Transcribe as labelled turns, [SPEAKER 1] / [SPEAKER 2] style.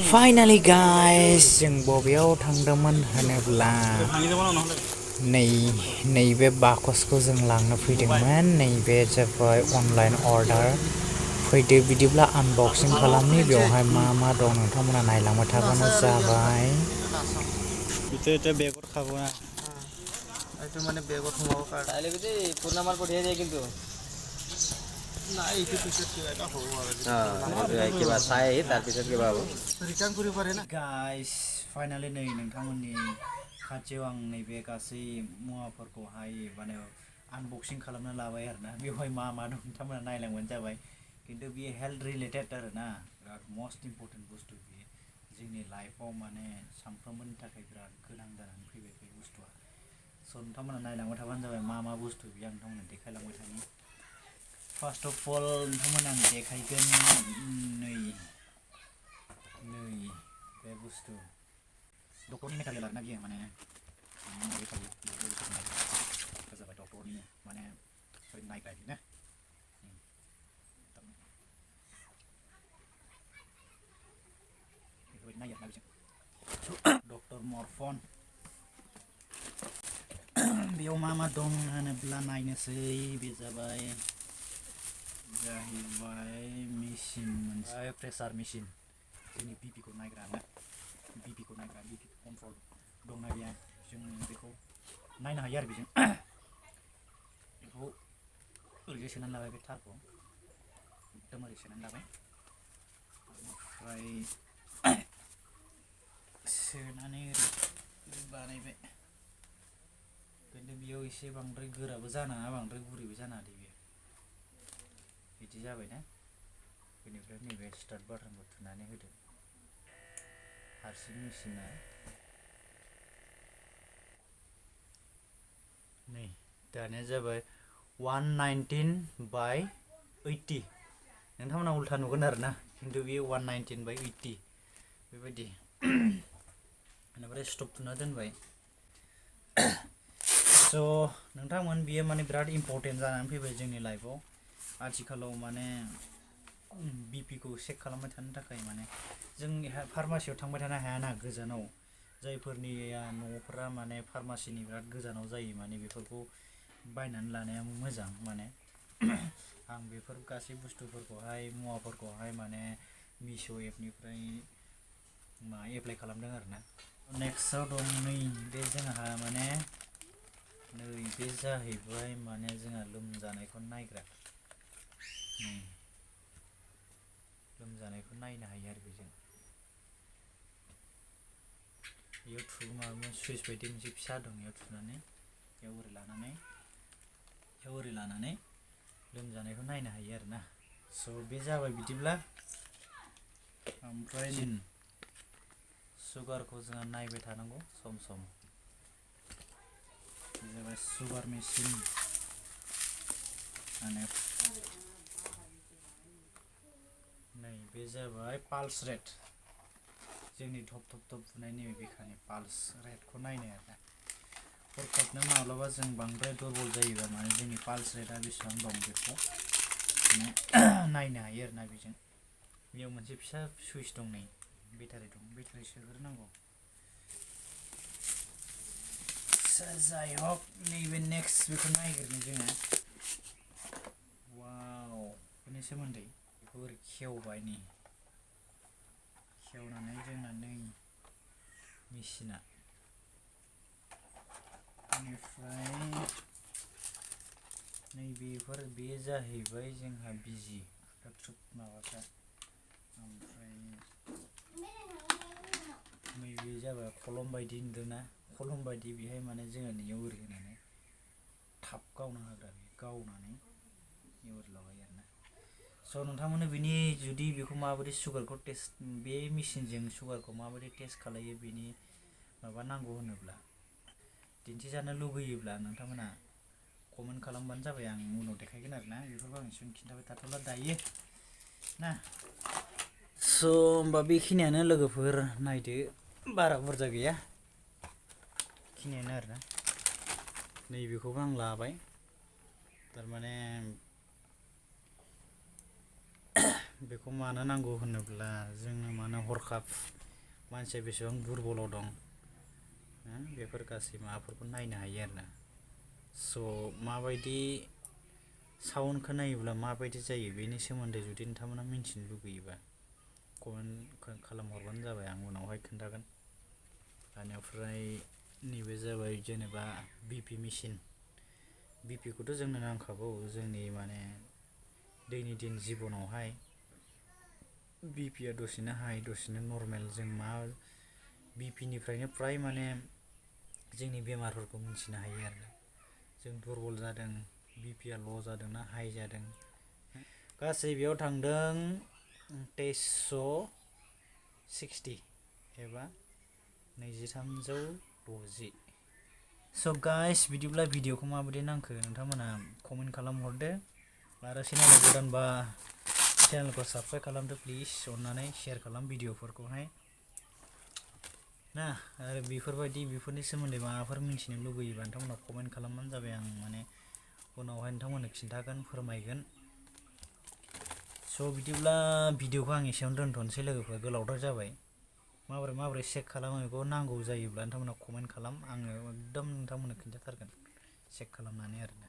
[SPEAKER 1] Finally guys, जों बबेयाव थांदोंमोन होनोब्ला नैबे बाकसखौ जों लांनो फैदोंमोन। नैबे जाबाय अनलाइन अर्डार। फैदो बिदिब्ला आनबक्सिं खालामनि। बेवहाय मा मा दं नोंथांमोना नायलांबाय थाबानो जाबाय।
[SPEAKER 2] बिते बेगर खाबोना
[SPEAKER 3] এইটো মানে বেগত সোমাব কাৰণে আইলে গতে পুৰণা মাল পঠিয়াই দিয়ে কিন্তু নাই এইটো পিছত কিবা এটা হ'ব আৰু কিবা চাই তাৰ পিছত কিবা হ'ব ৰিটাৰ্ন কৰিব পাৰে না
[SPEAKER 1] गाइस फाइनाली नै नोंथांमोननि खाथियाव आं नैबे गासै मुवाफोरखौहाय माने आनबक्सिं खालामना लाबाय आरोना। बेवहाय मा मा दं नोंथांमोना नायलांबानो जाबाय। खिन्थु बियो हेल्थ रिलेटेड आरोना, बिराद मस्ट इम्परटेन्ट बुस्थु बियो जोंनि लाइफआव माने सानफ्रोमबोनि थाखाय बिराद गोनां जानानै फैबाय बे बुस्थुआ। स' नोंथांमोना नायलांबाय थाबानो जाबाय मा मा बुस्थु बियो आं नोंथांमोननो देखायलांबाय थानि। फार्स्ट अफ अल नोंथांमोना आं देखायगोन नै बे बुस्थु डक्टरनि मेटेरियेल आरोना बियो माने जाबाय डक्टरनि माने नायग्रा ना बेफोरबायदि नायो आरोना बिजों डक्टर मरफन। बेयाव मा मा दं होनोब्ला नायनोसै। बे जाबाय मेचिन मोनसे प्रेसार मेचिन जोंनि बिपिखौ नायग्रा ना, बिपिखौ नायग्रा बिपि कन्ट्रल दंना गैया जों बेखौ नायनो हायो आरो बेजों। बेखौ ओरैनो सोनानै लाबाय बे थारखौ एकदम ओरै सोनानै लाबाय। ओमफ्राय सोनानै ओरै बानायबाय। खिन्थु बेयाव एसे बांद्राय गोराबो जानाङा बांद्राय गुरैबो जानाङा दे बेयो बिदि जाबायना। बेनिफ्राय नैबे स्टार्ट बाटनखौ थुनानै होदो। हारसिं मेचिना नै दानिया जाबाय 119/80। नोंथांमोना उल्था नुगोन आरोना, खिन्थु बेयो 119/80 बेबायदि। बेनिफ्राय स्टप थुना दोनबाय। स' नोंथांमोन बियो माने बिराद इम्परटेन्ट जानानै फैबाय जोंनि लाइफआव। आथिखालाव माने बिपिखौ चेक खालामबाय थानो थाखाय माने जों फार्मासियाव थांबाय थानो हायाना गोजानाव। जायफोरनि न'फोरा माने फार्मासिनि बिराद गोजानाव जायो माने बेफोरखौ बायनानै लानाया मोजां। माने आं बेफोर गासै बुस्थुफोरखौहाय मुवाफोरखौहाय माने मिश' एपनिफ्राय एप्लाइ खालामदों आरोना। नेक्स्टआव दं नै बे जोंहा माने नै बे जाहैबाय माने जोंहा लोमजानायखौ नायग्रा। लोमजानायखौ नायनो हायो आरो बेजों। बेयाव माबा सुइस बायदि मोनसे फिसा दं, बेयाव थुनानै बेयाव ओरै लानानै लोमजानायखौ नायनो हायो आरोना। स' बे जाबाय बिदिब्ला। ओमफ्राय सुगारखौ जोंहा नायबाय थानांगौ सम सम। बे जाबाय सुगार मेचिन। नै बे जाबाय पाल्स रेट, जोंनि धप धप धप बुनाय नैबे बिखानि पाल्स रेटखौ नायनाय आरोना। हरखाबनो माब्लाबा जों बांद्राय दुरबल जायोबा माने जोंनि पाल्स रेटआ बेसेबां दं बेखौ नायनो हायो आरोना बेजों। बेयाव मोनसे फिसा सुइच दं, नै बेटारि दं, बेटारि सोग्रोनांगौ। जाय हक नैबे नेक्स्ट बेखौ नायग्रोनो जोङो। वाव बेनि सोमोन्दै बेखौ ओरै खेवबाय, नै खेवनानै जोंना नै मेचिना बेनिफ्राय नैबेफोर बे जाहैबाय जोंहा बिजि माबाफ्रा। ओमफ्राय नैबे जाबाय खलम बायदि नुदोंना, खलम बायदि बेहाय माने जोङो नैयाव ओरै होनानै थाब गावना होग्रा, बे गावनानै ओरै लगायो आरोना। स' नोंथांमोननो बिनि जुदि बेखौ माबायदि सुगारखौ टेस्ट, बे मेचिनजों सुगारखौ माबायदि टेस्ट खालायो बेनि माबा नांगौ होनोब्ला दिन्थिजानो लुगैयोब्ला नोंथांमोना कमेन्ट खालामबानो जाबाय। आं उनाव देखायगोन आरोना। बेफोरखौ आं एसेबां खिन्थाबाय थाथ'ला दायो ना। स' होमबा बेखिनियानो लोगोफोर, नायदो बारा बुरजा गैया, बेखिनियानो आरोना। नैबेखौबो आं लाबाय, थारमाने बेखौ मानो नांगौ होनोब्ला जोङो मानो हरखाब मानसिया बेसेबां दुरबलाव दं बेफोर गासै माबाफोरखौ नायनो हायो आरोना। स' माबायदि साउन्डखौ नायोब्ला माबायदि जायो बेनि सोमोन्दै जुदि नोंथांमोना मिन्थिनो लुगैयोबा कमेन्ट खालामहरबानो जाबाय, आं उनावहाय खोन्थागोन। बेनिफ्राय नैबे जाबाय जेनेबा बिपि मेचिन। बिपिखौथ' जोंनो नांखागौ जोंनि माने दैनि दिन जिबनावहाय। बिपिआ दसेनो हाइ दसेनो नर्मेल। जों मा बिपिनिफ्रायनो फ्राय माने जोंनि बेमारफोरखौ मिथिनो हायो आरो। जों दुरबल जादों, बिपिआ ल' जादोंना हाइ जादों। गासै बेयाव थांदों 2360 एबा 2360। स' गाइस बिदिब्ला भिडिअखौ माबायदि नांखो नोंथांमोना कमेन्ट खालामहरदो। आरो चेनेला गोदानबा चेनेलखौ साबस्क्राइब खालामदो प्लिज अननानै। शेयार खालाम भिडिअफोरखौहाय ना। आरो बेफोरनि सोमोन्दै माबाफोर मिन्थिनो लुगैयोबा नोंथांमोना कमेन्ट खालामबानो जाबाय। आं माने उनावहाय नोंथांमोननो खिन्थागोन, फोरमायगोन। स' बिदिब्ला भिडिअखौ आं एसेयावनो दोनथ'नोसै लोगोफोर, गोलावद्राय जाबाय। माबोरै चेक खालामो बेखौ नांगौ जायोब्ला नोंथांमोना कमेन्ट खालाम, आङो एकदम नोंथांमोननो खिन्थाथारगोन चेक खालामनानै आरोना।